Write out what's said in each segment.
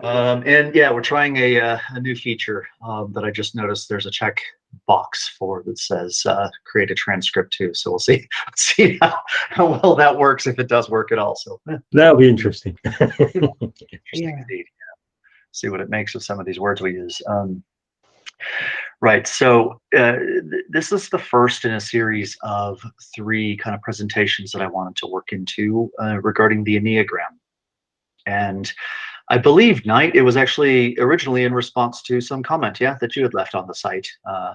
And yeah, we're trying a new feature that I just noticed. There's a check box for that says create a transcript too. So we'll see see how well that works, if it does work at all. So That'll be interesting. interesting Yeah. indeed. See what it makes of some of these words we use. Right. So this is the first in a series of three kind of presentations that I wanted to work into regarding the Enneagram. And I believe, Knight, it was actually originally in response to some comment, yeah, that you had left on the site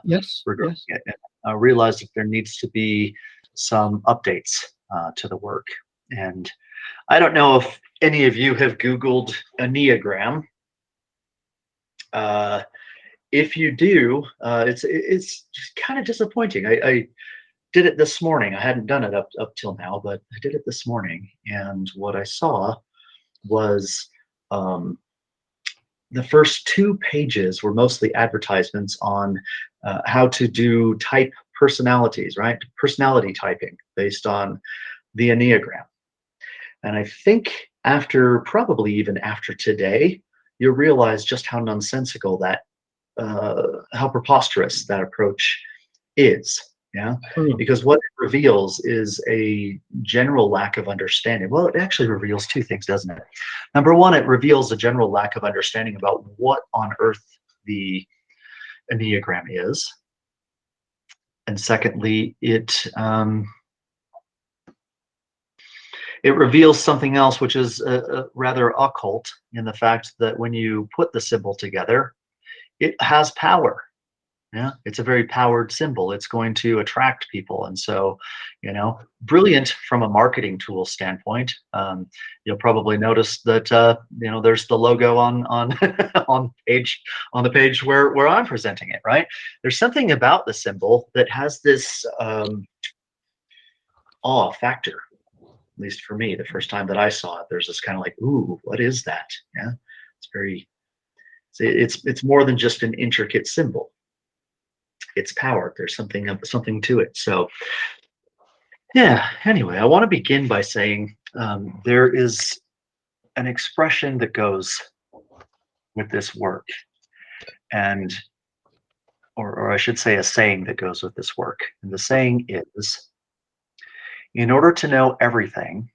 Yes, regarding yes. it. And I realized that there needs to be some updates to the work. And I don't know if any of you have Googled Enneagram. If you do, it's just kind of disappointing. I did it this morning. I hadn't done it up till now, but I did it this morning, and what I saw was um, the first two pages were mostly advertisements on how to do type personalities, right? Personality typing based on the Enneagram. And I think after, probably even after today, you'll realize just how nonsensical that, how preposterous that approach is. Yeah, because what it reveals is a general lack of understanding. Well, it actually reveals two things, doesn't it? Number one, it reveals a general lack of understanding about what on earth the Enneagram is. And secondly, it reveals something else, which is rather occult, in the fact that when you put the symbol together, it has power. Yeah, it's a very powered symbol. It's going to attract people. And so, brilliant from a marketing tool standpoint. You'll probably notice that, there's the logo on on the page where I'm presenting it, right? There's something about the symbol that has this awe factor. At least for me, the first time that I saw it, there's this kind of like, ooh, what is that? Yeah, it's more than just an intricate symbol. It's power. There's something to it. So yeah, anyway, I want to begin by saying there is an expression that goes with this work, and or I should say a saying that goes with this work. And the saying is, in order to know everything,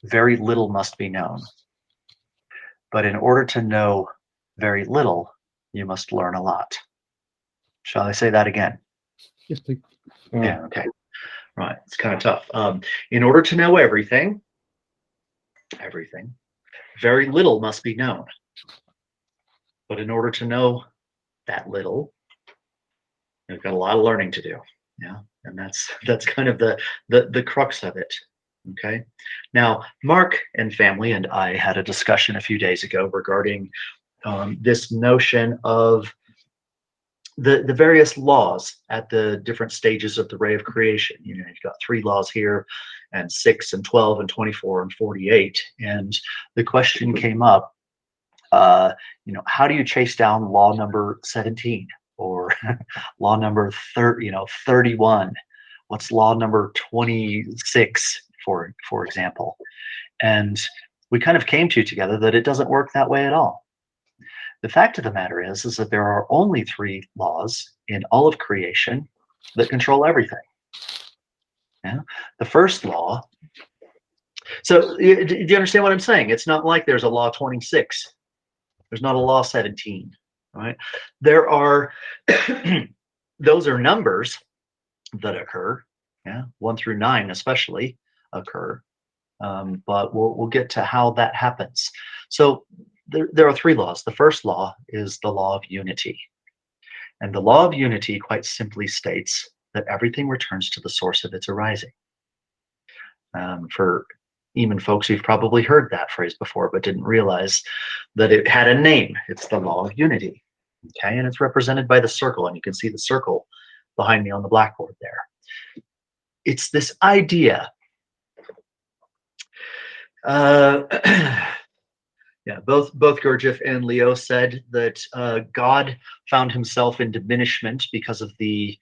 very little must be known. But in order to know very little, you must learn a lot. Shall I say that again? Yes, please. Yeah, okay. Right, it's kind of tough. In order to know everything, very little must be known. But in order to know that little, you've got a lot of learning to do. Yeah, and that's kind of the crux of it. Okay. Now, Mark and family and I had a discussion a few days ago regarding this notion of the various laws at the different stages of the ray of creation. You've got 3 laws here, and 6 and 12 and 24 and 48. And the question came up, how do you chase down law number 17 or law number 31? What's law number 26, for example? And we kind of came to together that it doesn't work that way at all. The fact of the matter is that there are only 3 laws in all of creation that control everything. Yeah? The first law. So do you understand what I'm saying? It's not like there's a law 26. There's not a law 17. Right? There are those are numbers that occur. Yeah, 1 through 9 especially occur. But we'll get to how that happens. So there are 3 laws. The first law is the law of unity. And the law of unity quite simply states that everything returns to the source of its arising. For even folks who've probably heard that phrase before but didn't realize that it had a name. It's the law of unity. Okay, and it's represented by the circle, and you can see the circle behind me on the blackboard there. It's this idea. Yeah, both Gurdjieff and Leo said that God found himself in diminishment because of the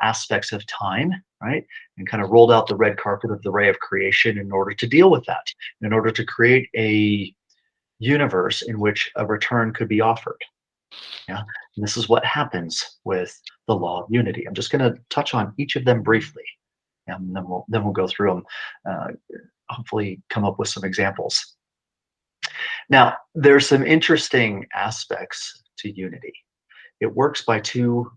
aspects of time, right? And kind of rolled out the red carpet of the ray of creation in order to deal with that, in order to create a universe in which a return could be offered. Yeah, and this is what happens with the law of unity. I'm just going to touch on each of them briefly, and then we'll go through them. Uh, Hopefully, come up with some examples. Now, there's some interesting aspects to unity. It works by two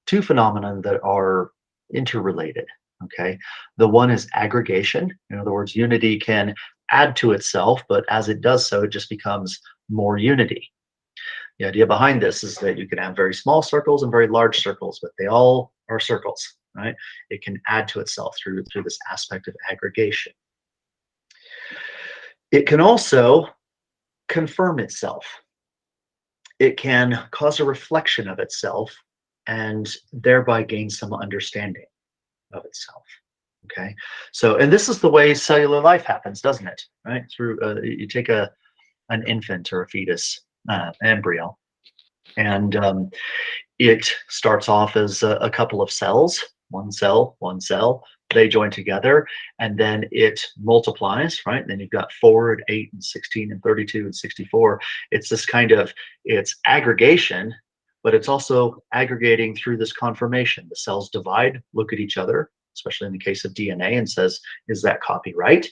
phenomena that are interrelated. Okay, the one is aggregation. In other words, unity can add to itself, but as it does so, it just becomes more unity. The idea behind this is that you can have very small circles and very large circles, but they all are circles, right? It can add to itself through this aspect of aggregation. It can also confirm itself. It can cause a reflection of itself and thereby gain some understanding of itself. Okay, so and this is the way cellular life happens, doesn't it? Right, through you take an infant or a fetus, embryo, and it starts off as a couple of cells, one cell, one cell. They join together, and then it multiplies, right? And then you've got 4 and 8 and 16 and 32 and 64. It's this kind of, it's aggregation, but it's also aggregating through this confirmation. The cells divide, look at each other, especially in the case of DNA, and says, is that copy right?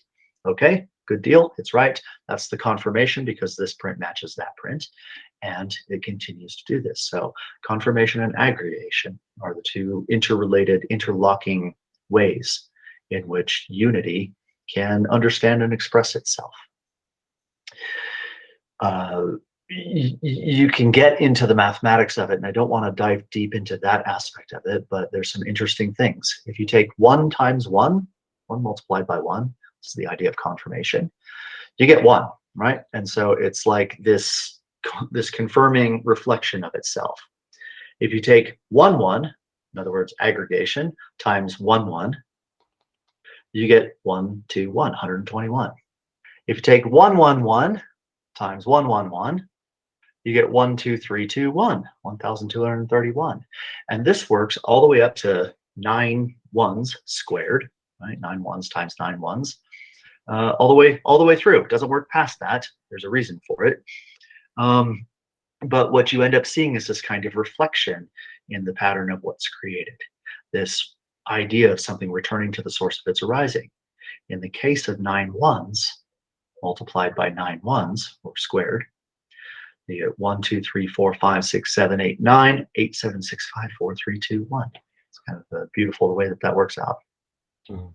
Okay, good deal, it's right. That's the confirmation because this print matches that print, and it continues to do this. So confirmation and aggregation are the two interrelated, interlocking ways in which unity can understand and express itself. You can get into the mathematics of it, and I don't want to dive deep into that aspect of it, but there's some interesting things. If you take 1 times 1, 1 multiplied by 1, this is the idea of confirmation, you get 1, right? And so it's like this confirming reflection of itself. If you take 1, 1, in other words, aggregation, times 1, 1, you get 1, 2, 1, 121. If you take 1, 1, 1 times 1, 1, 1, you get 1, 2, 3, 2, 1, 1,231. And this works all the way up to 9 ones squared, right? 9 ones times 9 ones, all the way through. It doesn't work past that. There's a reason for it. But what you end up seeing is this kind of reflection in the pattern of what's created, this idea of something returning to the source of its arising. In the case of 9 ones multiplied by 9 ones, or squared, you get 1, 2, 3, 4, 5, 6, 7, 8, 9, 8, 7, 6, 5, 4, 3, 2, 1. It's kind of beautiful the way that works out. Mm.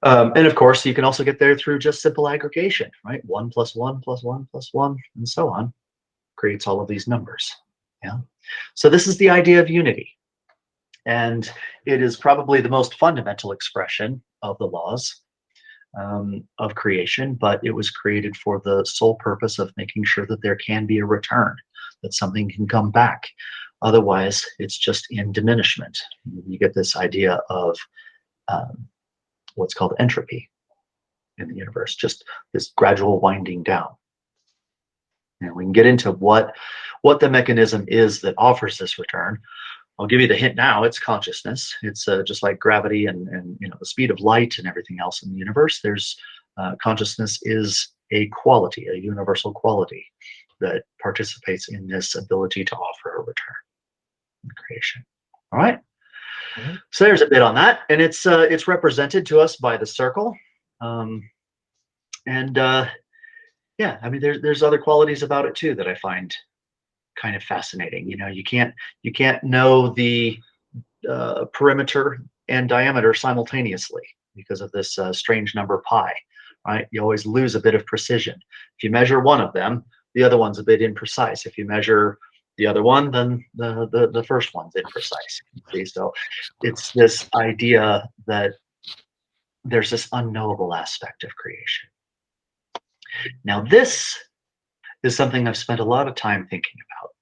And of course, you can also get there through just simple aggregation, right? 1 plus 1 plus 1 plus 1, and so on, creates all of these numbers. Yeah. So this is the idea of unity. And it is probably the most fundamental expression of the laws of creation, but it was created for the sole purpose of making sure that there can be a return, that something can come back. Otherwise, it's just in diminishment. You get this idea of what's called entropy in the universe, just this gradual winding down. And we can get into what the mechanism is that offers this return. I'll give you the hint now. It's consciousness. It's just like gravity and the speed of light and everything else in the universe. There's consciousness is a quality, a universal quality that participates in this ability to offer a return in creation. All right. Mm-hmm. So there's a bit on that, and it's represented to us by the circle, yeah, I mean, there's other qualities about it too that I find kind of fascinating. You can't know the perimeter and diameter simultaneously because of this strange number pi, right? You always lose a bit of precision. If you measure one of them, the other one's a bit imprecise. If you measure the other one, then the first one's imprecise. See, so it's this idea that there's this unknowable aspect of creation. Now, this is something I've spent a lot of time thinking about,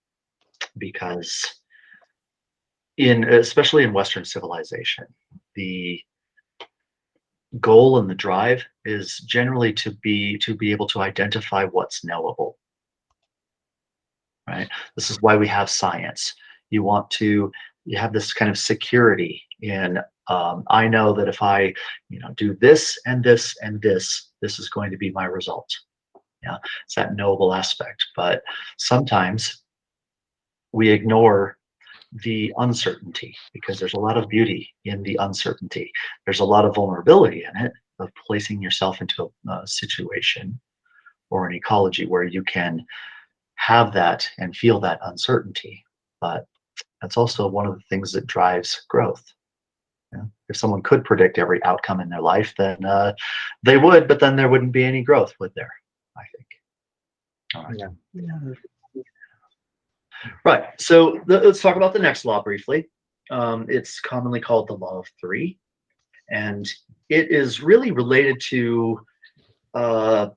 because especially in Western civilization, the goal and the drive is generally to be able to identify what's knowable, right? This is why we have science. You have this kind of security in, I know that if I do this and this and this is going to be my result. Yeah, it's that knowable aspect. But sometimes we ignore the uncertainty because there's a lot of beauty in the uncertainty. There's a lot of vulnerability in it of placing yourself into a situation or an ecology where you can have that and feel that uncertainty. But that's also one of the things that drives growth. Yeah. If someone could predict every outcome in their life, then they would, but then there wouldn't be any growth, would there? I think. All right. Yeah. Right. So let's talk about the next law briefly. It's commonly called the law of three, and it is really related to uh,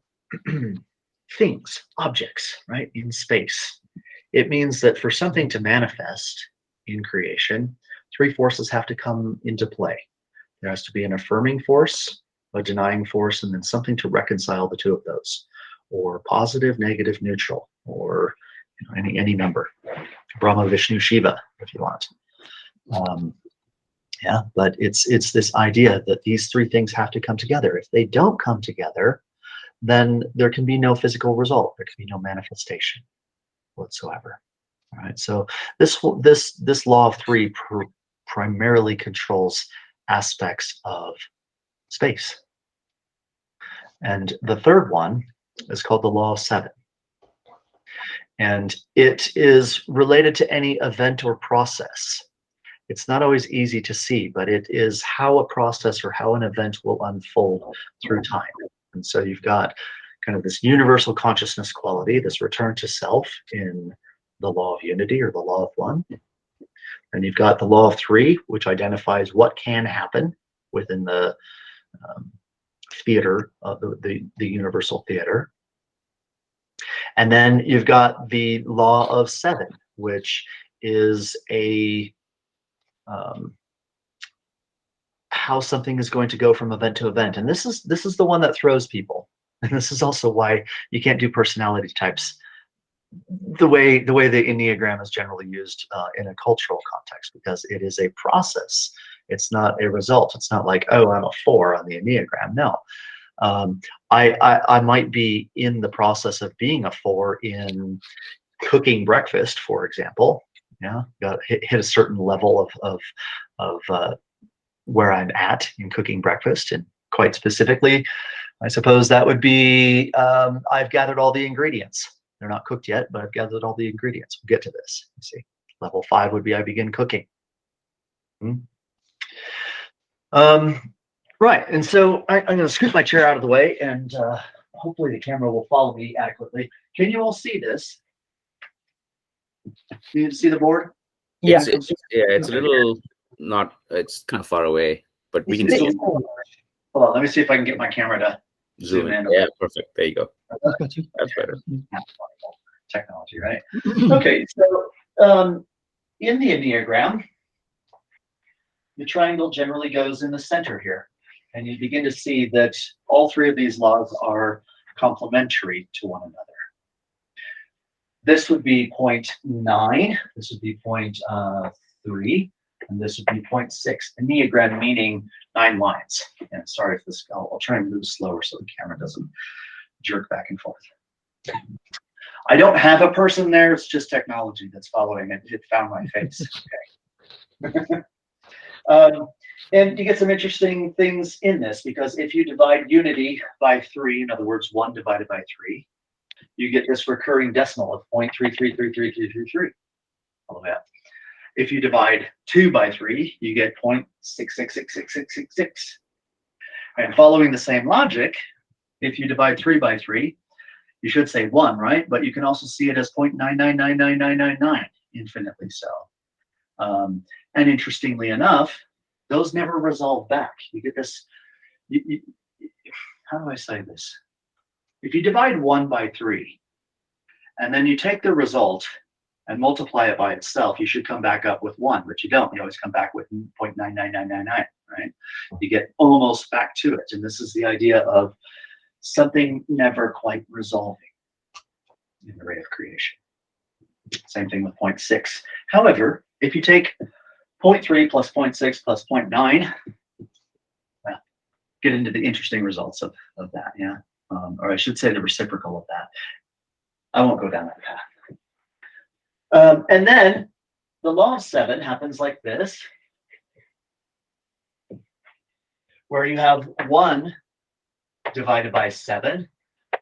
things, objects, right, in space. It means that for something to manifest in creation, three forces have to come into play. There has to be an affirming force, a denying force, and then something to reconcile the two of those, or positive, negative, neutral, or any number. Brahma, Vishnu, Shiva, if you want. Yeah, but it's this idea that these three things have to come together. If they don't come together, then there can be no physical result. There can be no manifestation whatsoever. All right. So this law of three primarily controls aspects of space. And the third one is called the law of seven. And it is related to any event or process. It's not always easy to see, but it is how a process or how an event will unfold through time. And so you've got kind of this universal consciousness quality, this return to self in the law of unity or the law of one. And you've got the law of three, which identifies what can happen within the theater of the universal theater. And then you've got the law of seven, which is a how something is going to go from event to event. And this is the one that throws people. And this is also why you can't do personality types the way the Enneagram is generally used in a cultural context, because it is a process. It's not a result. It's not like, oh, I'm a 4 on the Enneagram. No. I might be in the process of being a 4 in cooking breakfast, for example. Yeah, got to hit a certain level of where I'm at in cooking breakfast, and quite specifically, I suppose that would be I've gathered all the ingredients. They're not cooked yet, but I've gathered all the ingredients. We'll get to this. You see, level 5 would be I begin cooking. Right, and so I'm going to scoot my chair out of the way, and hopefully the camera will follow me adequately. Can you all see this? Do you see the board? Yeah. It's a little not. It's kind of far away, but we can see it. Hold on, let me see if I can get my camera to Zoom in. Yeah, perfect. There you go. Got you. That's better. Technology, right? Okay, so in the Enneagram, the triangle generally goes in the center here. And you begin to see that all three of these laws are complementary to one another. This would be point 9, this would be point 3, and this would be point 6. Enneagram meaning 9 lines. And sorry if this, I'll try and move slower so the camera doesn't jerk back and forth. I don't have a person there, it's just technology that's following it. It found my face. Okay. And you get some interesting things in this, because if you divide unity by 3, in other words, 1 divided by 3, you get this recurring decimal of 0.33333333 all the way up. If you divide 2 by 3, you get 0.66666666. And following the same logic, if you divide 3 by 3, you should say 1, right? But you can also see it as 0.9999999, infinitely so. And interestingly enough, those never resolve back. You get this, how do I say this? If you divide 1 by 3, and then you take the result and multiply it by itself, you should come back up with 1, but you don't. You always come back with 0.99999, right? You get almost back to it. And this is the idea of something never quite resolving in the rate of creation. Same thing with 0.6. However, if you take 0.3 plus 0.6 plus 0.9, well, get into the interesting results of that, yeah. or I should say the reciprocal of that. I won't go down that path. And then the law of 7 happens like this, where you have 1 divided by 7,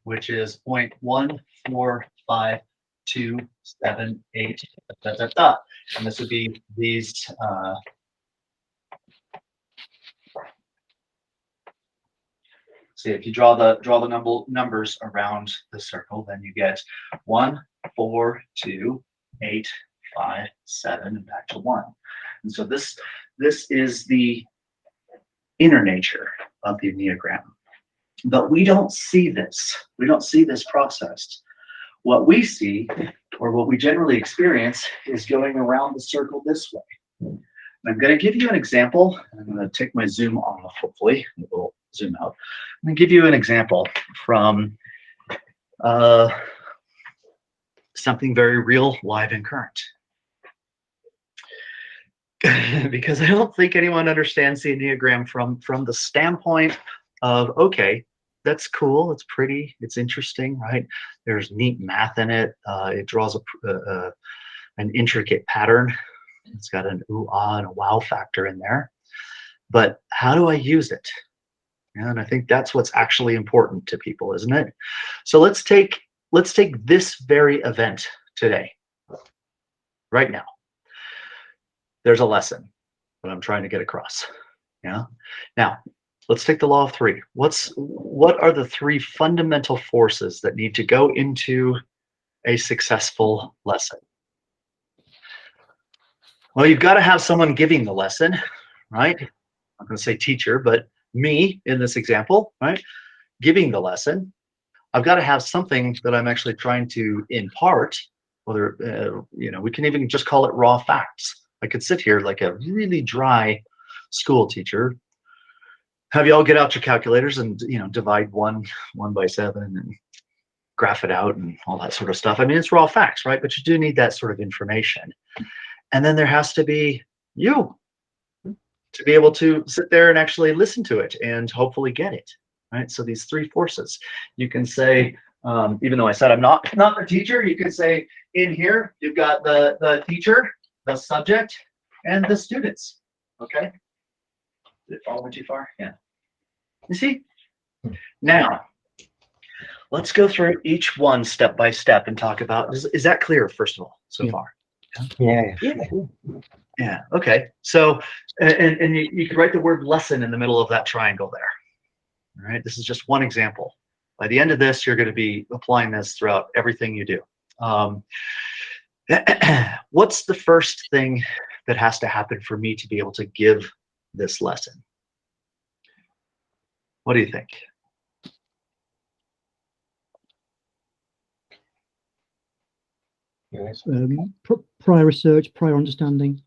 which is 0.145278, and this would be these. See, if you draw the numbers around the circle, then you get 1, 4, 2, 8, 5, 7, and back to 1. And so this is the inner nature of the Enneagram. But we don't see this. We don't see this processed. What we see, or what we generally experience, is going around the circle this way. And I'm going to give you an example. I'm going to take my zoom off, hopefully. It will zoom out. I'm going to give you an example from something very real, live, and current. Because I don't think anyone understands the Enneagram from the standpoint of, okay, that's cool, it's pretty, it's interesting, right? There's neat math in it. It draws an intricate pattern. It's got an ooh, ah, and a wow factor in there. But how do I use it? Yeah, and I think that's what's actually important to people, isn't it? So let's take this very event today, right now. There's a lesson that I'm trying to get across. Yeah. Now, let's take the law of 3. What are the 3 fundamental forces that need to go into a successful lesson? Well, you've got to have someone giving the lesson, right? I'm going to say teacher, but me in this example, right? Giving the lesson. I've got to have something that I'm actually trying to impart, whether, we can even just call it raw facts. I could sit here like a really dry school teacher, have you all get out your calculators and, divide 1 by 7 and graph it out and all that sort of stuff. I mean, it's raw facts, right? But you do need that sort of information. And then there has to be you to be able to sit there and actually listen to it and hopefully get it, right? So these 3 forces, you can say, even though I said I'm not the teacher, you could say in here, you've got the teacher, the subject, and the students, okay? Did it fall too far? Yeah. You see? Now, let's go through each one step by step and talk about, is that clear, first of all, so far? Yeah. Yeah, okay. So, and you could write the word lesson in the middle of that triangle there. All right, this is just one example. By the end of this, you're going to be applying this throughout everything you do. What's the first thing that has to happen for me to be able to give this lesson? What do you think? Prior research, prior understanding.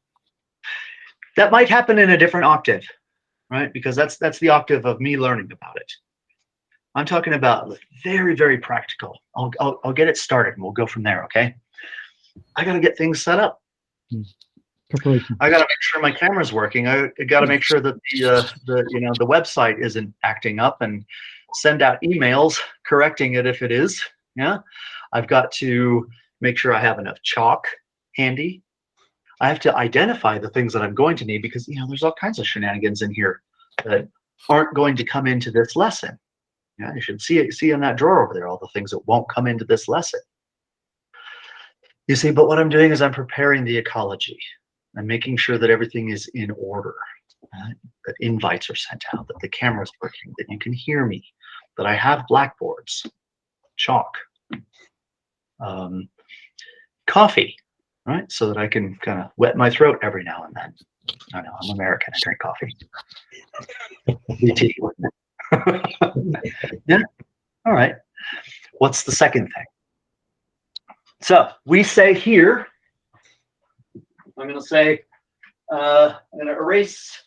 That might happen in a different octave, right? Because that's the octave of me learning about it. I'm talking about very, very practical. I'll get it started and we'll go from there, okay? I got to get things set up. Preparation. I got to make sure my camera's working. I got to make sure that the website isn't acting up and send out emails correcting it if it is. Yeah, I've got to make sure I have enough chalk handy. I have to identify the things that I'm going to need because there's all kinds of shenanigans in here that aren't going to come into this lesson. Yeah, you should see in that drawer over there all the things that won't come into this lesson. You see, but what I'm doing is I'm preparing the ecology. I'm making sure that everything is in order, right? That invites are sent out, that the camera's working, that you can hear me, that I have blackboards, chalk, coffee, right? So that I can kind of wet my throat every now and then. I know, I'm American, I drink coffee. Yeah, all right. What's the second thing? So we say here, I'm going to say, I'm going to erase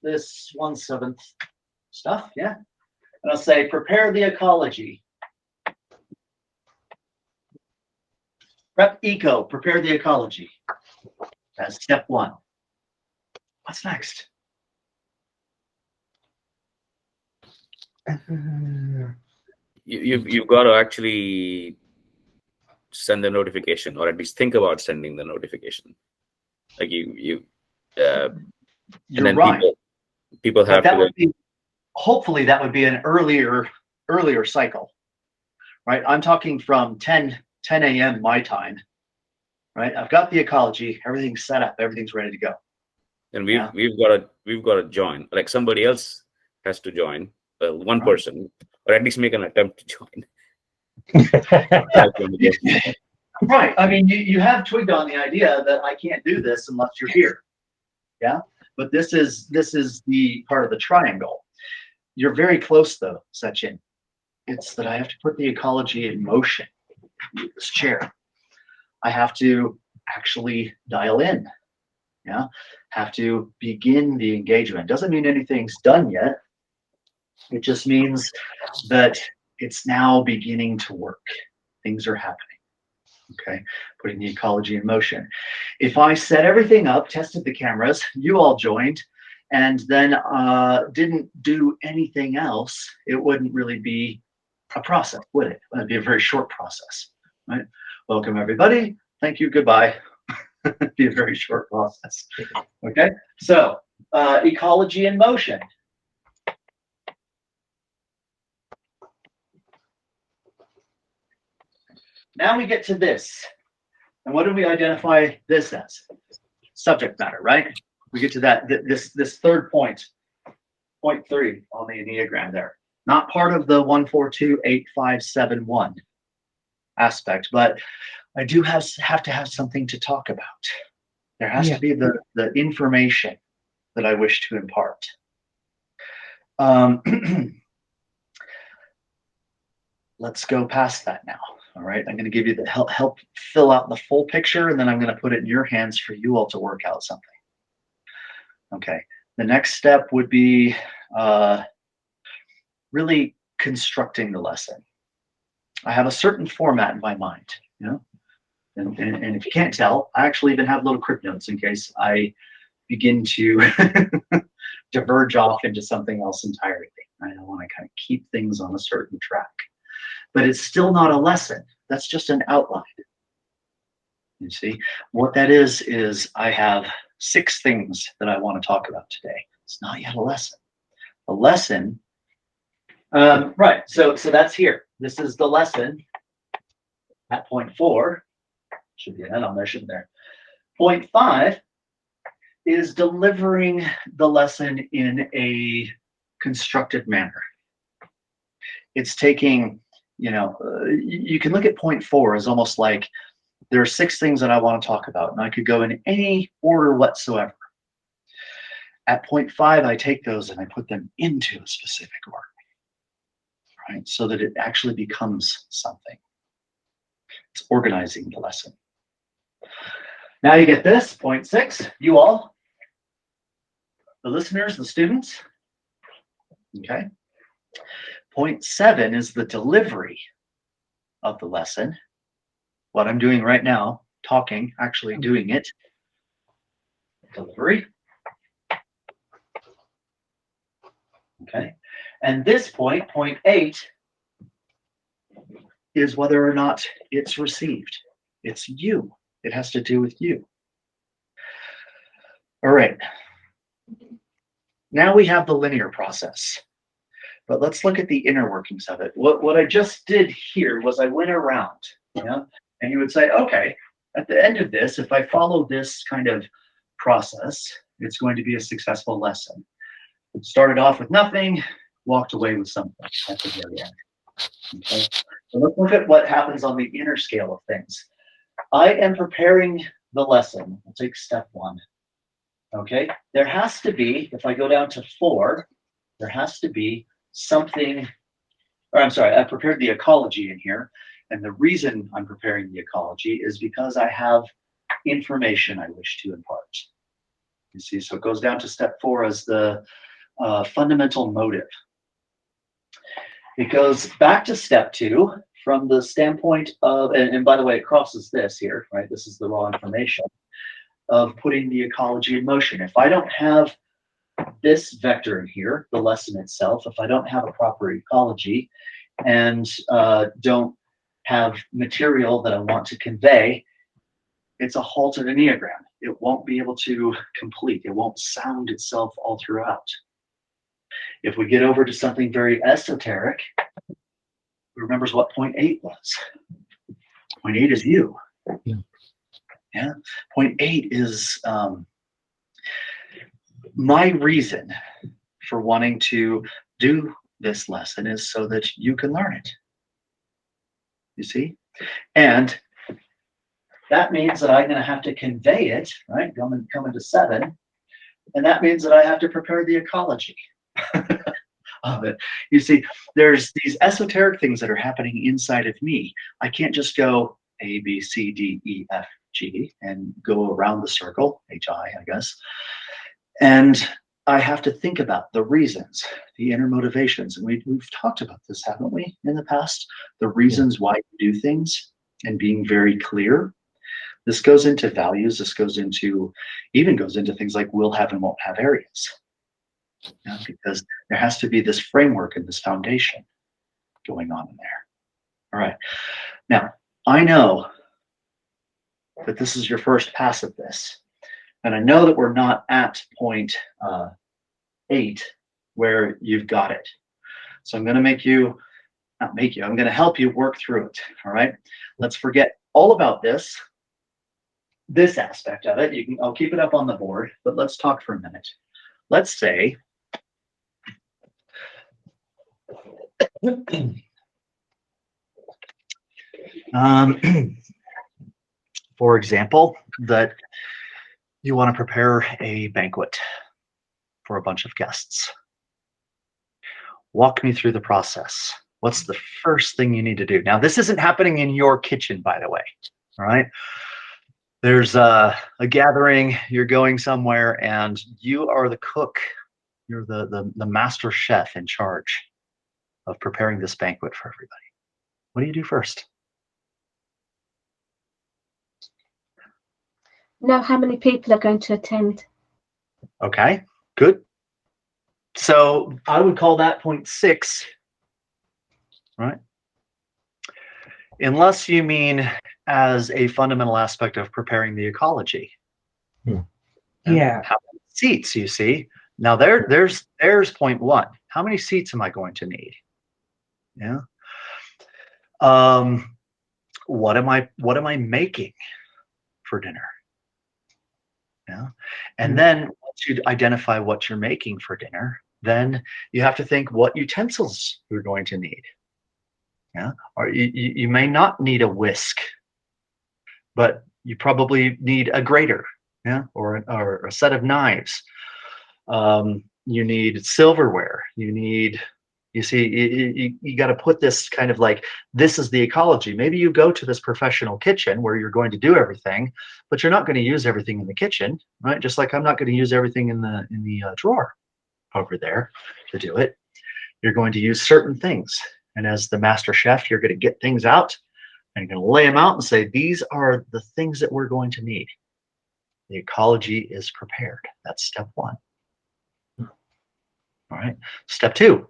this 1/7 stuff, yeah? And I'll say, prepare the ecology. Prep eco, prepare the ecology. That's step 1. What's next? you've got to actually send the notification, or at least think about sending the notification. Like and You're then right. people But have that to. would be, hopefully that would be an earlier cycle, right? I'm talking from 10 a.m. my time, right? I've got the ecology, everything's set up, everything's ready to go. And Yeah. we've got to join. Like somebody else has to join, one Right. person, or at least make an attempt to join. Right. I mean, you have twigged on the idea that I can't do this unless you're here. Yeah. But this is the part of the triangle. You're very close though, Sachin. It's that I have to put the ecology in motion. This chair. I have to actually dial in. Yeah. Have to begin the engagement. Doesn't mean anything's done yet. It just means that it's now beginning to work. Things are happening. Okay, putting the ecology in motion. If I set everything up, tested the cameras, you all joined, and then didn't do anything else, it wouldn't really be a process, would it? It would be a very short process, right? Welcome, everybody. Thank you. Goodbye. It'd be a very short process. Okay, so ecology in motion. Now we get to this. And what do we identify this as? Subject matter, right? We get to that, this third point, point 3 on the Enneagram there. Not part of the 1, 4, 2, 8, 5, 7, 1 aspect, but I do have to have something to talk about. There has to be the information that I wish to impart. Let's go past that now. All right, I'm going to give you the help fill out the full picture, and then I'm going to put it in your hands for you all to work out something. Okay, the next step would be really constructing the lesson. I have a certain format in my mind, you know, and if you can't tell, I actually even have little crib notes in case I begin to diverge off into something else entirely. I want to kind of keep things on a certain track. But it's still not a lesson. That's just an outline. You see, what that is I have 6 things that I want to talk about today. It's not yet a lesson. A lesson, right, so that's here. This is the lesson at point 4. Should be an end on there, shouldn't there? Point 5 is delivering the lesson in a constructed manner. It's taking, you know, you can look at point 4 as almost like there are 6 things that I want to talk about, and I could go in any order whatsoever. At point 5, I take those and I put them into a specific order, right? So that it actually becomes something. It's organizing the lesson. Now you get this, point 6, you all, the listeners, the students, okay? Point 7 is the delivery of the lesson. What I'm doing right now, talking, actually doing it. Delivery. Okay. And this point, point 8, is whether or not it's received. It's you. It has to do with you. All right. Now we have the linear process. But let's look at the inner workings of it. What I just did here was I went around, yeah? And you would say, okay, at the end of this, if I follow this kind of process, it's going to be a successful lesson. Started off with nothing, walked away with something at the very end. Okay? So let's look at what happens on the inner scale of things. I am preparing the lesson. We'll take step 1. Okay? There has to be, if I go down to 4, there has to be something, or I'm sorry, I prepared the ecology in here. And the reason I'm preparing the ecology is because I have information I wish to impart. You see, so it goes down to step 4 as the fundamental motive. It goes back to step 2 from the standpoint of, and by the way, it crosses this here, right? This is the raw information of putting the ecology in motion. If I don't have this vector in here, the lesson itself, if I don't have a proper ecology, and don't have material that I want to convey, it's a halted Enneagram. It won't be able to complete. It won't sound itself all throughout. If we get over to something very esoteric, who remembers what point 8 was? Point 8 is you. Yeah. Yeah. Point 8 is my reason for wanting to do this lesson is so that you can learn it. You see? And that means that I'm going to have to convey it, right? Coming to 7. And that means that I have to prepare the ecology of it. You see, there's these esoteric things that are happening inside of me. I can't just go A, B, C, D, E, F, G and go around the circle, H, I guess. And I have to think about the reasons, the inner motivations. And we've talked about this, haven't we, in the past? The reasons why you do things and being very clear. This goes into values. This goes into things like will have and won't have areas. Yeah, because there has to be this framework and this foundation going on in there. All right. Now, I know that this is your first pass at this. And I know that we're not at point 8 where you've got it. So I'm going to I'm going to help you work through it. All right. Let's forget all about this aspect of it. I'll keep it up on the board, but let's talk for a minute. Let's say for example, that you want to prepare a banquet for a bunch of guests. Walk me through the process. What's the first thing you need to do? Now, this isn't happening in your kitchen, by the way. All right. There's a gathering, you're going somewhere, and you are the cook. You're the master chef in charge of preparing this banquet for everybody. What do you do first? Know how many people are going to attend. Okay, good. So I would call that point 6, right? Unless you mean as a fundamental aspect of preparing the ecology. Yeah. How many seats, you see? Now there's point 1. How many seats am I going to need? Yeah. What am I making for dinner? Yeah. And then once you identify what you're making for dinner, then you have to think what utensils you're going to need. Yeah. Or you may not need a whisk, but you probably need a grater, yeah, or a set of knives. You need silverware. You see, you got to put this kind of like, this is the ecology. Maybe you go to this professional kitchen where you're going to do everything, but you're not going to use everything in the kitchen, right? Just like I'm not going to use everything in the drawer over there to do it. You're going to use certain things. And as the master chef, you're going to get things out and you're going to lay them out and say, these are the things that we're going to need. The ecology is prepared. That's step 1. All right. Step 2.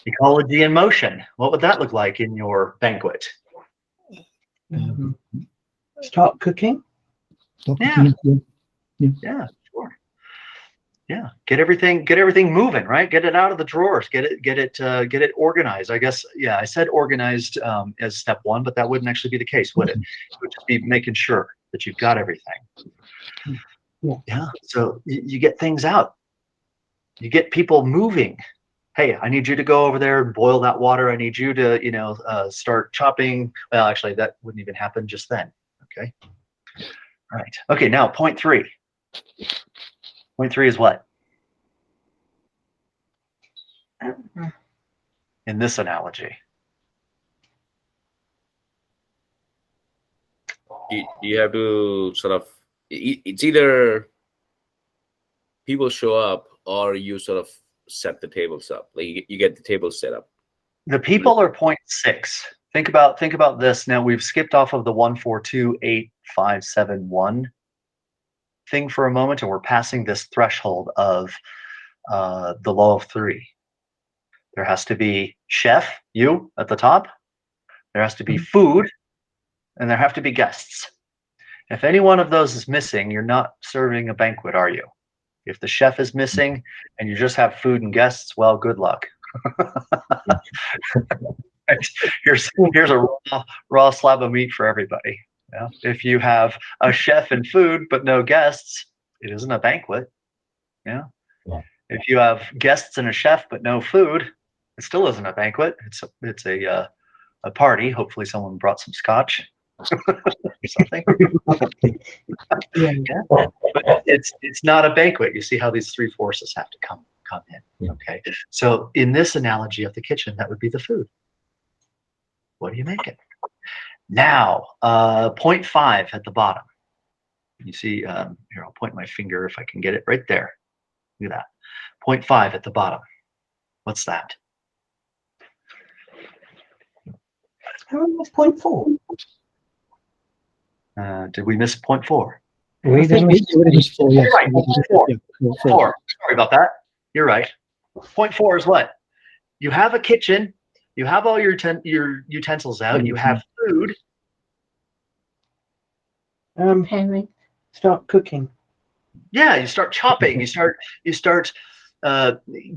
Ecology in motion. What would that look like in your banquet? Start cooking. Yeah, sure. Yeah, get everything moving, right? Get it out of the drawers. Get it organized. I guess, yeah, I said organized as step 1, but that wouldn't actually be the case, would it? It would just be making sure that you've got everything. Yeah. So you get things out. You get people moving. Hey, I need you to go over there and boil that water. I need you to, start chopping. Well, actually, that wouldn't even happen just then. Okay. All right. Okay. Now, point 3. Point 3 is what? In this analogy. You have to sort of, it's either people show up or you sort of set the tables up. Like you get the table set up. The people are point 6. Think about this. Now we've skipped off of the 1, 4, 2, 8, 5, 7, 1 thing for a moment, and we're passing this threshold of the law of 3. There has to be chef, you at the top. There has to be food, and there have to be guests. If any one of those is missing, you're not serving a banquet, are you? If the chef is missing and you just have food and guests, well, good luck. Here's a raw slab of meat for everybody. Yeah? If you have a chef and food but no guests, it isn't a banquet. Yeah. If you have guests and a chef but no food, it still isn't a banquet. It's a party. Hopefully, someone brought some scotch or something. Yeah. Yeah. But it's not a banquet. You see how these three forces have to come in. Yeah. Okay. So in this analogy of the kitchen, that would be the food. What do you make it? Now, 0.5 at the bottom. You see, here, I'll point my finger if I can get it right there. Look at that. 0.5 at the bottom. What's that? How was 0.4? Did we miss 0.4? We I think didn't. it was 4, yes. You're right, It was 4. yeah, 4. 4. Sorry about that. You're right. 0.4 is what? You have a kitchen. You have all your utensils out. You have food. Preparing. Start cooking. Yeah, you start chopping. You start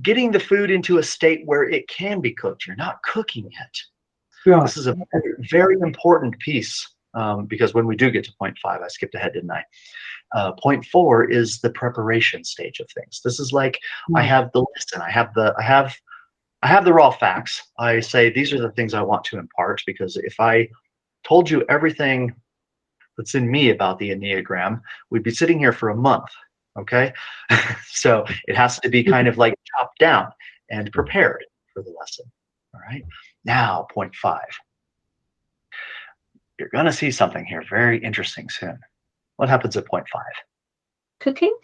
getting the food into a state where it can be cooked. You're not cooking yet. Right. This is a very important piece because when we do get to 0.5, I skipped ahead, didn't I? 0.4 is the preparation stage of things. This is like I have the list and I have the raw facts. I say these are the things I want to impart because if I told you everything that's in me about the Enneagram, we'd be sitting here for a month. Okay, so it has to be kind of like chopped down and prepared for the lesson. All right, now 0.5. You're going to see something here very interesting soon. What happens at 0.5? Cooking.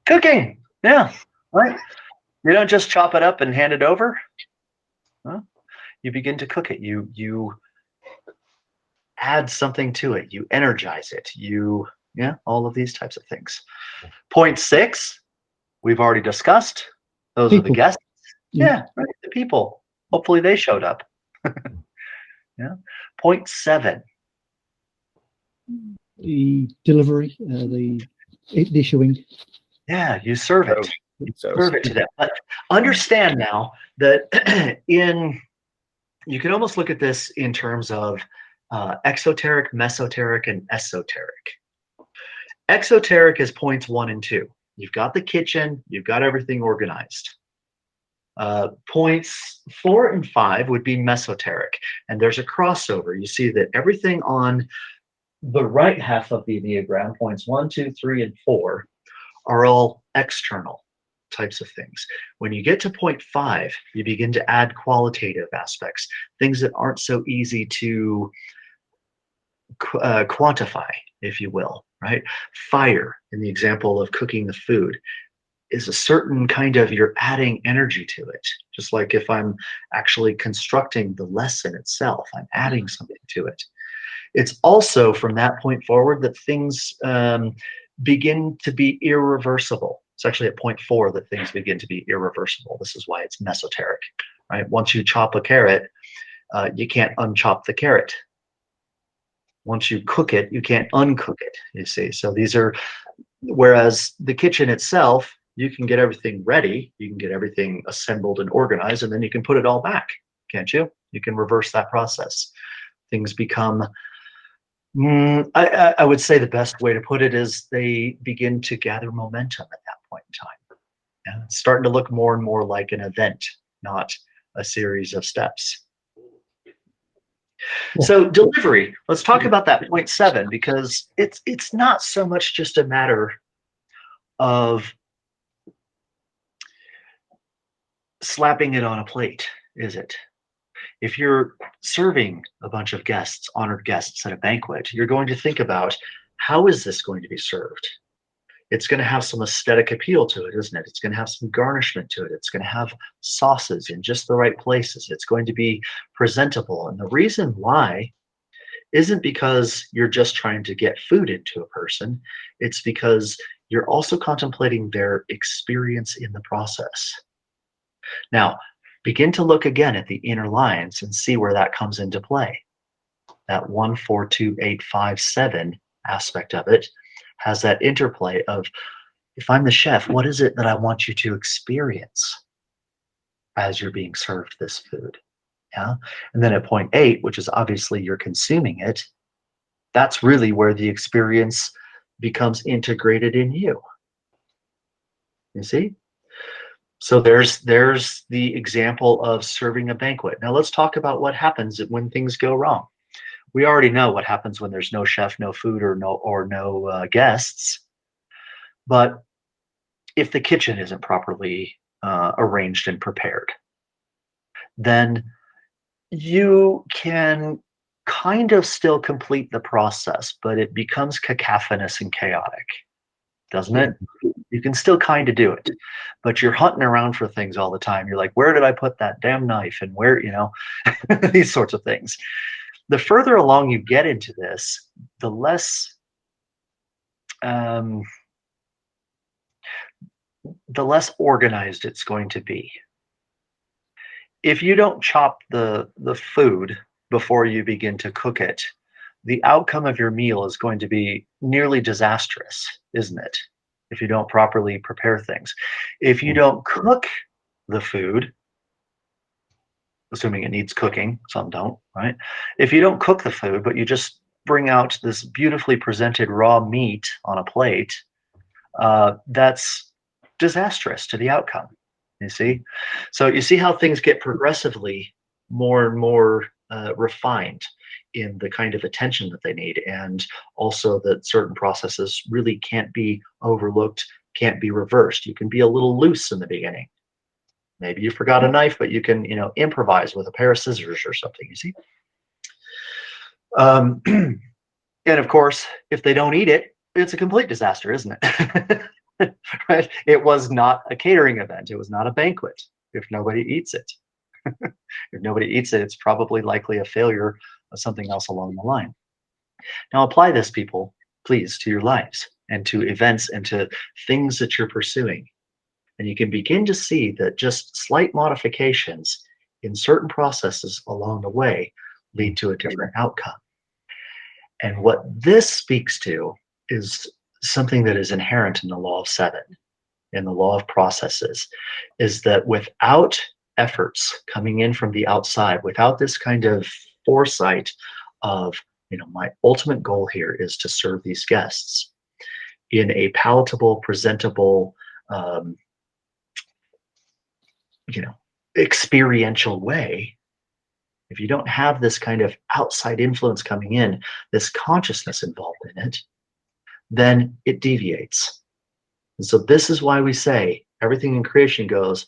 Cooking. Yeah, right. You don't just chop it up and hand it over. Huh? You begin to cook it. You add something to it. You energize it. All of these types of things. 0.6, we've already discussed. Those are the People. guests. Yeah. Yeah, right. The people. Hopefully they showed up. Yeah. 0.7. The delivery, the issuing. Yeah, you serve it. So Serve it to them. But understand now that you can almost look at this in terms of exoteric, mesoteric, and esoteric. Exoteric is points 1 and 2. You've got the kitchen, you've got everything organized. Points 4 and 5 would be mesoteric, and there's a crossover. You see that everything on the right half of the Enneagram, points 1, 2, 3, and 4, are all external types of things. When you get to 0.5, you begin to add qualitative aspects, things that aren't so easy to quantify, if you will, right? Fire, in the example of cooking the food, is a certain kind of, you're adding energy to it. Just like if I'm actually constructing the lesson itself, I'm adding something to it. It's also from that point forward that things begin to be irreversible. It's actually at 0.4 that things begin to be irreversible. This is why it's mesoteric, right? Once you chop a carrot, you can't unchop the carrot. Once you cook it, you can't uncook it, you see. So these are, whereas the kitchen itself, you can get everything ready, you can get everything assembled and organized, and then you can put it all back, can't you? You can reverse that process. Things become, I would say the best way to put it is they begin to gather momentum at that point in time. And it's starting to look more and more like an event, not a series of steps. So delivery, let's talk about that 0.7, because it's not so much just a matter of slapping it on a plate, is it? If you're serving a bunch of guests, honored guests at a banquet, you're going to think about, how is this going to be served? It's going to have some aesthetic appeal to it, isn't it? It's going to have some garnishment to it. It's going to have sauces in just the right places. It's going to be presentable. And the reason why isn't because you're just trying to get food into a person. It's because you're also contemplating their experience in the process. Now, Begin to look again at the inner lines and see where that comes into play. That 1, 4, 2, 8, 5, 7 aspect of it has that interplay of, if I'm the chef, what is it that I want you to experience as you're being served this food? Yeah. And then at point 8, which is obviously you're consuming it, that's really where the experience becomes integrated in you. You see? So there's the example of serving a banquet. Now let's talk about what happens when things go wrong. We already know what happens when there's no chef, no food, or no guests. But if the kitchen isn't properly arranged and prepared, then you can kind of still complete the process, but it becomes cacophonous and chaotic, doesn't it? You can still kind of do it, but you're hunting around for things all the time. You're like, where did I put that damn knife? And where, these sorts of things. The further along you get into this, the less organized it's going to be. If you don't chop the food before you begin to cook it, the outcome of your meal is going to be nearly disastrous, isn't it? If you don't properly prepare things. If you don't cook the food, assuming it needs cooking, some don't, right? If you don't cook the food, but you just bring out this beautifully presented raw meat on a plate, that's disastrous to the outcome, you see? So you see how things get progressively more and more refined in the kind of attention that they need, and also that certain processes really can't be overlooked, can't be reversed. You can be a little loose in the beginning. Maybe you forgot a knife, but you can, improvise with a pair of scissors or something, you see? And of course, if they don't eat it, it's a complete disaster, isn't it? Right? It was not a catering event. It was not a banquet if nobody eats it. If nobody eats it, it's probably likely a failure of something else along the line. Now apply this, people, please, to your lives and to events and to things that you're pursuing. And you can begin to see that just slight modifications in certain processes along the way lead to a different outcome. And what this speaks to is something that is inherent in the law of 7, in the law of processes, is that without efforts coming in from the outside, without this kind of foresight of, my ultimate goal here is to serve these guests in a palatable, presentable, experiential way. If you don't have this kind of outside influence coming in, this consciousness involved in it, then it deviates. And so this is why we say everything in creation goes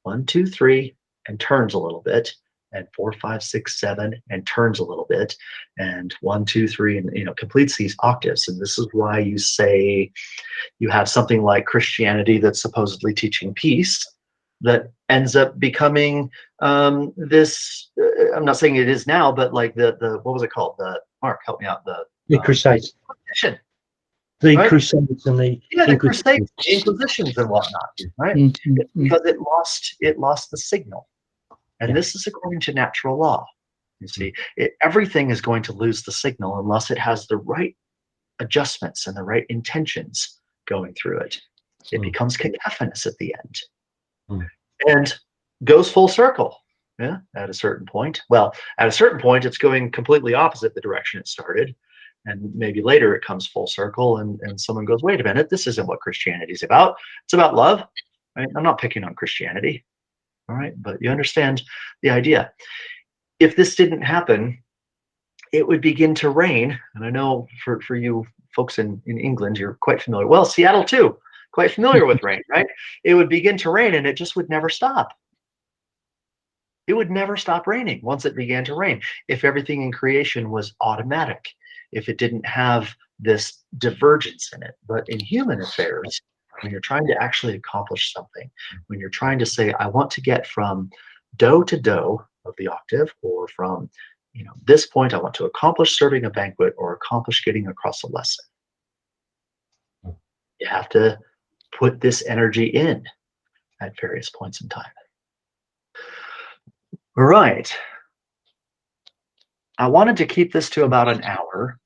1, 2, 3 and turns a little bit, and 4, 5, 6, 7 and turns a little bit, and 1, 2, 3 and completes these octaves. And this is why you say you have something like Christianity that's supposedly teaching peace, that ends up becoming this. I'm not saying it is now, but like the what was it called? The Mark, help me out. The Crusades. The Right? Crusades and the The Crusades, Inquisitions and whatnot, right? It's because it lost the signal. And this is according to natural law. You see, everything is going to lose the signal unless it has the right adjustments and the right intentions going through it. It becomes cacophonous at the end. And goes full circle, at a certain point. Well, at a certain point, it's going completely opposite the direction it started. And maybe later it comes full circle and someone goes, wait a minute, this isn't what Christianity is about. It's about love. Right? I'm not picking on Christianity. All right, but you understand the idea. If this didn't happen, it would begin to rain. And I know for you folks in England, you're quite familiar. Well, Seattle too, quite familiar with rain, right? It would begin to rain and it just would never stop. It would never stop raining once it began to rain. If everything in creation was automatic, if it didn't have this divergence in it. But in human affairs, when you're trying to actually accomplish something, when you're trying to say, I want to get from do to do of the octave, or from this point, I want to accomplish serving a banquet or accomplish getting across a lesson. You have to put this energy in at various points in time. All right. I wanted to keep this to about an hour,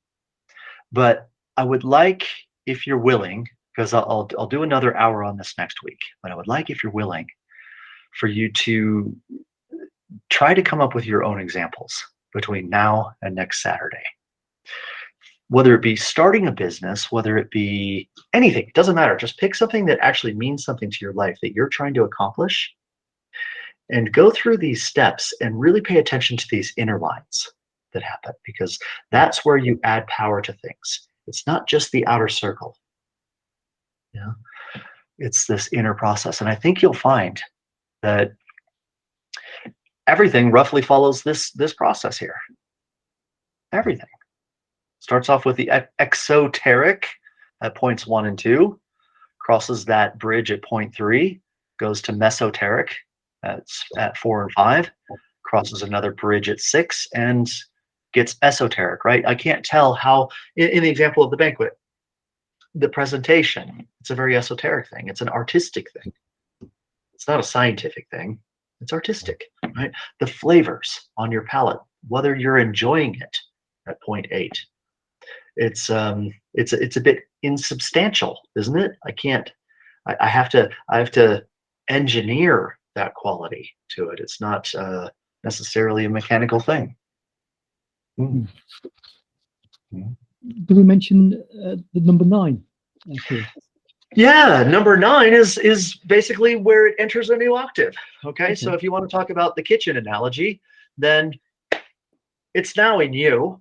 but I would like, if you're willing, because I'll do another hour on this next week, but I would like, if you're willing, for you to try to come up with your own examples between now and next Saturday. Whether it be starting a business, whether it be anything, it doesn't matter. Just pick something that actually means something to your life that you're trying to accomplish, and go through these steps and really pay attention to these inner lines that happen, because that's where you add power to things. It's not just the outer circle. Yeah, it's this inner process. And I think you'll find that everything roughly follows this process here. Everything starts off with the exoteric at points 1 and 2, crosses that bridge at point 3, goes to mesoteric at 4 and 5, crosses another bridge at 6, and gets esoteric, right? I can't tell how, in the example of the banquet, the presentation, it's a very esoteric thing. It's an artistic thing. It's not a scientific thing. It's artistic, right? The flavors on your palate, whether you're enjoying it at point 8, it's a bit insubstantial, isn't it? I have to engineer that quality to it. It's not necessarily a mechanical thing. Did we mention the number 9? Here? Yeah, number 9 is basically where it enters a new octave. Okay, so if you want to talk about the kitchen analogy, then it's now in you,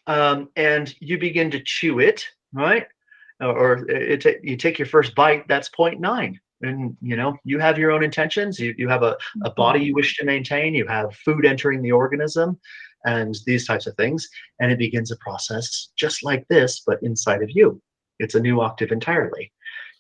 and you begin to chew it, right? Or you take your first bite. That's point 9, and you have your own intentions. You have a body you wish to maintain. You have food entering the organism, and these types of things, and it begins a process just like this, but inside of you. It's a new octave entirely.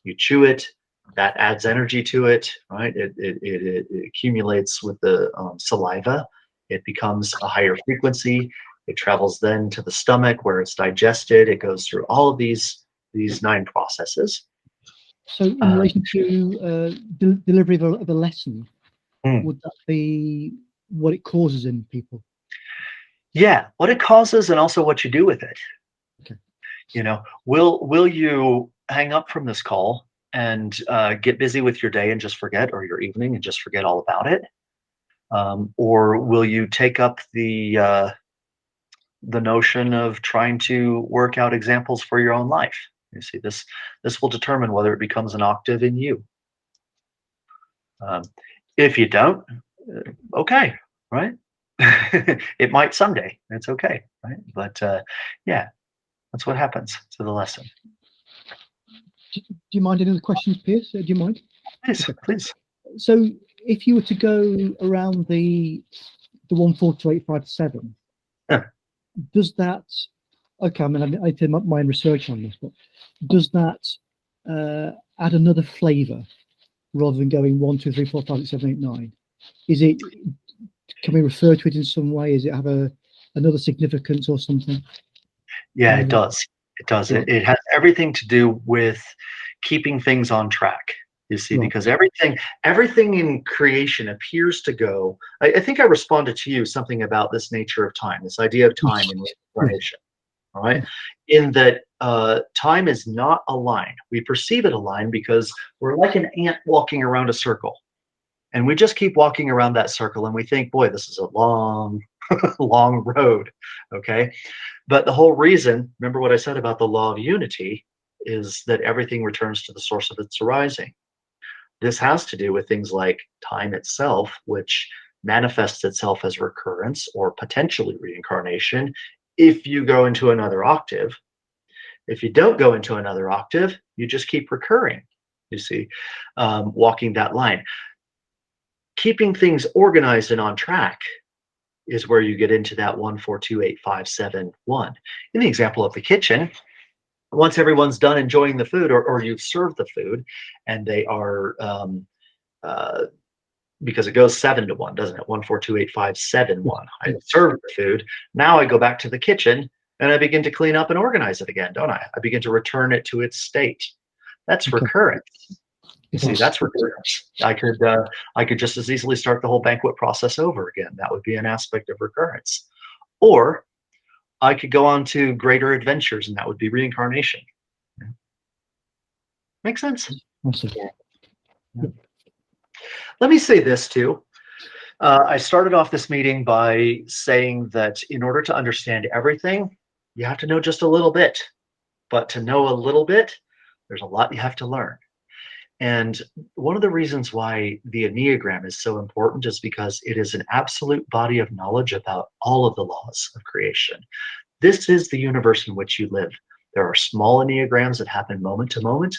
You chew it, that adds energy to it, right? It accumulates with the saliva. It becomes a higher frequency. It travels then to the stomach where it's digested. It goes through all of these 9 processes. So in relation to delivery of a lesson, would that be what it causes in people? Yeah, what it causes and also what you do with it. Okay. Will you hang up from this call and get busy with your day and just forget, or your evening and just forget all about it? Or will you take up the notion of trying to work out examples for your own life? You see, this will determine whether it becomes an octave in you. If you don't, okay, right? It might someday. It's okay, right? But yeah, that's what happens to the lesson. Do you mind any other questions, Pierce? Do you mind? Please, please. So if you were to go around the 1, 4, 2, 8, 5, 7, does that, okay, I mean, I did my own research on this, but does that add another flavor rather than going 1, 2, 3, 4, 5, 6, 7, 8, 9? Is it, can we refer to it in some way? Does it have another significance or something? Yeah, it does. It does. Yeah. It has everything to do with keeping things on track. You see, Right. because everything in creation appears to go. I think I responded to you something about this nature of time, this idea of time in reincarnation. All right, in that time is not a line. We perceive it a line because we're like an ant walking around a circle, and we just keep walking around that circle, and we think, boy, this is a long, long road. Okay, but the whole reason, remember what I said about the law of unity, is that everything returns to the source of its arising. This has to do with things like time itself, which manifests itself as recurrence or potentially reincarnation if you go into another octave. If you don't go into another octave, you just keep recurring, you see, walking that line. Keeping things organized and on track is where you get into that 1, 4, 2, 8, 5, 7, 1. In the example of the kitchen, once everyone's done enjoying the food, or you've served the food, and they are, because it goes 7 to 1, doesn't it? 1, 4, 2, 8, 5, 7, 1. I served the food. Now I go back to the kitchen and I begin to clean up and organize it again, don't I? I begin to return it to its state. That's recurrence. You see, that's recurrence. I could just as easily start the whole banquet process over again. That would be an aspect of recurrence. Or I could go on to greater adventures, and that would be reincarnation. Makes sense. Awesome. Let me say this too. I started off this meeting by saying that in order to understand everything, you have to know just a little bit. But to know a little bit, there's a lot you have to learn. And one of the reasons why the Enneagram is so important is because it is an absolute body of knowledge about all of the laws of creation. This is the universe in which you live. There are small Enneagrams that happen moment to moment.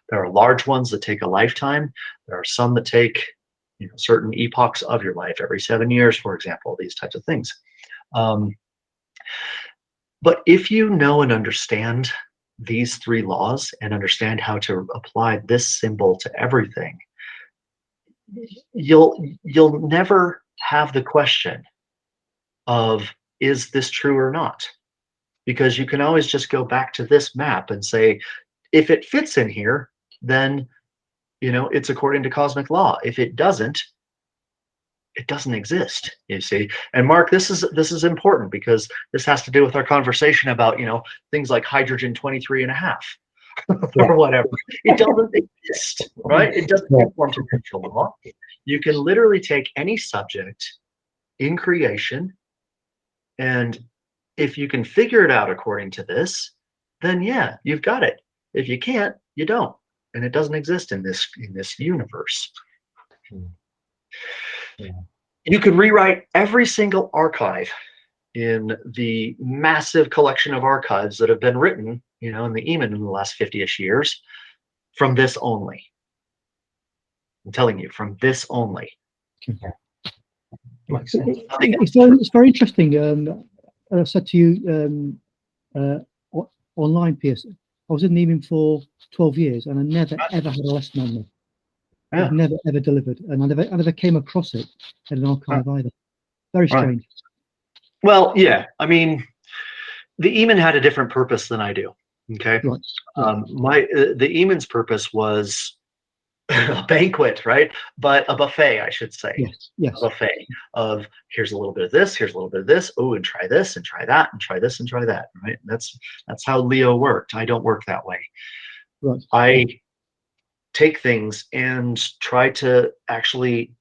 There are large ones that take a lifetime. There are some that take certain epochs of your life, every 7 years, for example, these types of things. But if you know and understand these 3 laws and understand how to apply this symbol to everything, you'll never have the question of, is this true or not? Because you can always just go back to this map and say, if it fits in here, then it's according to cosmic law. If it doesn't, it doesn't exist, you see. And Mark, this is important because this has to do with our conversation about things like hydrogen 23.5 or whatever. It doesn't exist, right? It doesn't conform to natural law. You can literally take any subject in creation, and if you can figure it out according to this, then yeah, you've got it. If you can't, you don't, and it doesn't exist in this universe. You could rewrite every single archive in the massive collection of archives that have been written, in the Eamon in the last 50-ish years, from this only. I'm telling you, from this only. It's very interesting. I said to you online, Piers, I was in Neiman for 12 years and I never ever had a lesson on them. Yeah. I've never ever delivered, and I never came across it in an archive either. Very strange. Well, yeah. I mean, the Eamon had a different purpose than I do. Okay. Right. The Eamon's purpose was a banquet, right? But a buffet, I should say. Yes. A buffet of, here's a little bit of this, here's a little bit of this. Oh, and try this and try that and try this and try that. Right. That's how Leo worked. I don't work that way. Right. I take things and try to actually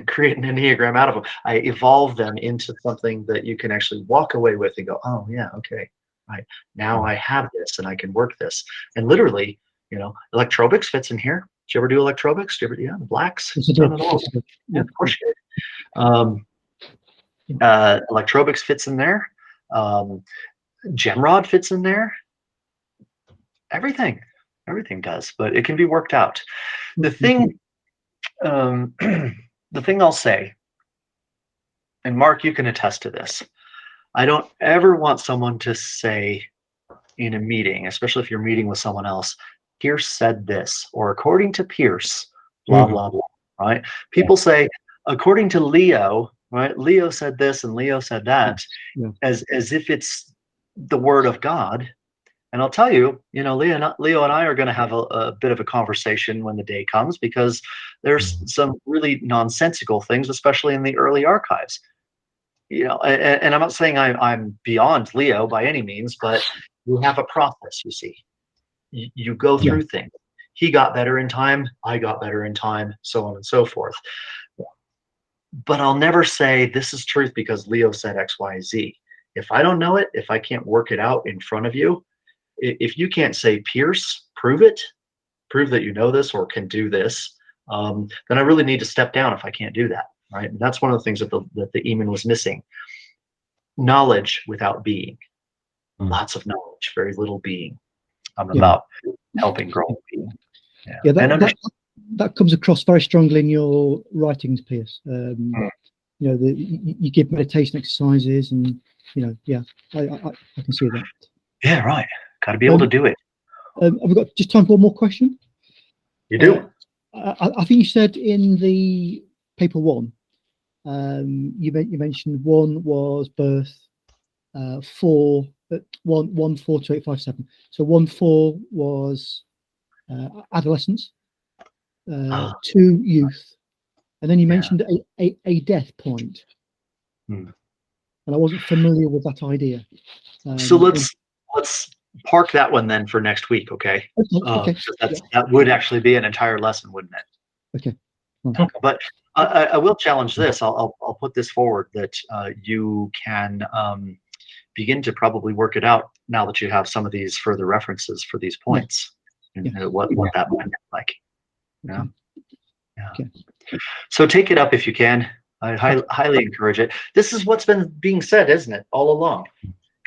create an Enneagram out of them. I evolve them into something that you can actually walk away with and go, oh yeah, okay, right. Now I have this and I can work this. And literally, electrobics fits in here. Did you ever do electrobics? The blacks? Done it all. Yeah, of course you did. Electrobics fits in there. Gemrod fits in there. Everything does, but it can be worked out. The thing I'll say, and Mark, you can attest to this, I don't ever want someone to say in a meeting, especially if you're meeting with someone else, Pierce said this, or according to Pierce, blah, blah, blah, right? People say, according to Leo, right? Leo said this and Leo said that, as if it's the word of God. And I'll tell you, Leo and I are going to have a bit of a conversation when the day comes, because there's some really nonsensical things, especially in the early archives. And I'm not saying I'm beyond Leo by any means, but you have a process, you see. You go through things. He got better in time, I got better in time, so on and so forth. But I'll never say this is truth because Leo said X, Y, Z. If I don't know it, if I can't work it out in front of you, if you can't say, Pierce, prove it, prove that you know this or can do this, then I really need to step down if I can't do that, right? And that's one of the things that the Eamon was missing. Knowledge without being. Lots of knowledge, very little being. I'm about helping grow being. That comes across very strongly in your writings, Piers. You give meditation exercises, and I can see that. Yeah, right. Got to be able to do it. Have we got just time for one more question? You do. I think you said in the paper 1, you mentioned 1 was birth, 4, 1 4 to 8 5 7. So 1 4 was adolescence. two youth, and then you Yeah. mentioned a death point. Hmm. And I wasn't familiar with that idea. So let's park that one then for next week, okay? Okay. That would actually be an entire lesson, wouldn't it? Okay. But I will challenge this. I'll put this forward that you can begin to probably work it out now that you have some of these further references for these points and what that might look like. Yeah. Okay. Yeah. Okay. So take it up if you can. I highly encourage it. This is what's been being said, isn't it, all along?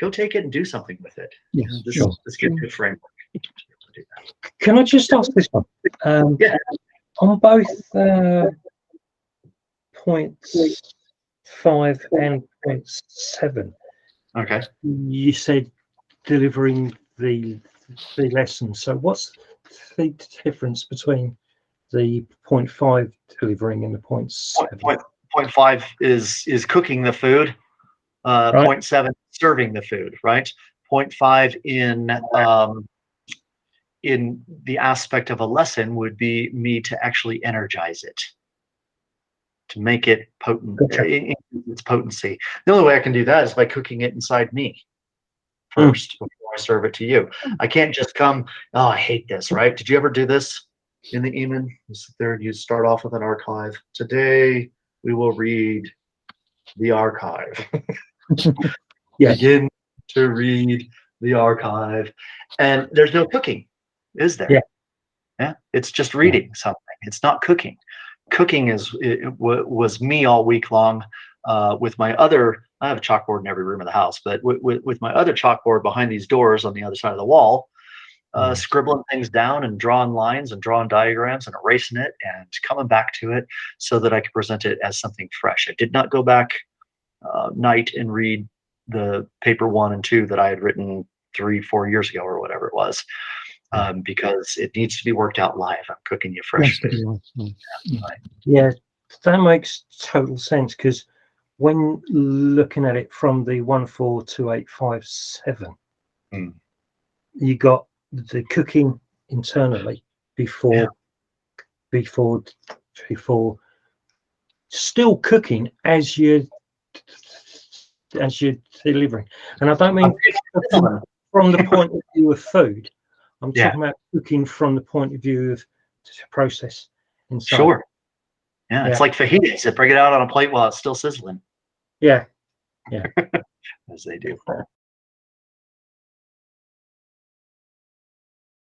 Go take it and do something with it. Yes. This Sure. gives you a framework to be able to do that. Can I just ask this one? Yeah. On both points 5 and point 7, Okay. you said delivering the lesson. So what's the difference between the point 5 delivering and the point 7? Point 5 is cooking the food. Right. Point 7 serving the food. Right. Point 5 in the aspect of a lesson would be me to actually energize it, to make it potent. Gotcha. Its potency. The only way I can do that is by cooking it inside me first before I serve it to you. I can't just come, oh, I hate this, right? Did you ever do this in the Eamon? You sit there and you start off with an archive. Today we will read the archive. Yes. Begin to read the archive. And there's no cooking, is there? Yeah. Yeah. It's just reading something. It's not cooking. Cooking was me all week long with my other. I have a chalkboard in every room of the house, but with my other chalkboard behind these doors on the other side of the wall, scribbling things down and drawing lines and drawing diagrams and erasing it and coming back to it so that I could present it as something fresh. I did not go back night and read the paper 1 and 2 that I had written 3-4 years ago or whatever it was. Because it needs to be worked out live. I'm cooking you fresh food. Yeah, that makes total sense, because when looking at it from the 142857, you got the cooking internally before still cooking as you're delivering. And I don't mean from the point of view of food. I'm talking about cooking from the point of view of process inside. Sure. Yeah, it's like fajitas. They bring it out on a plate while it's still sizzling. Yeah. As they do.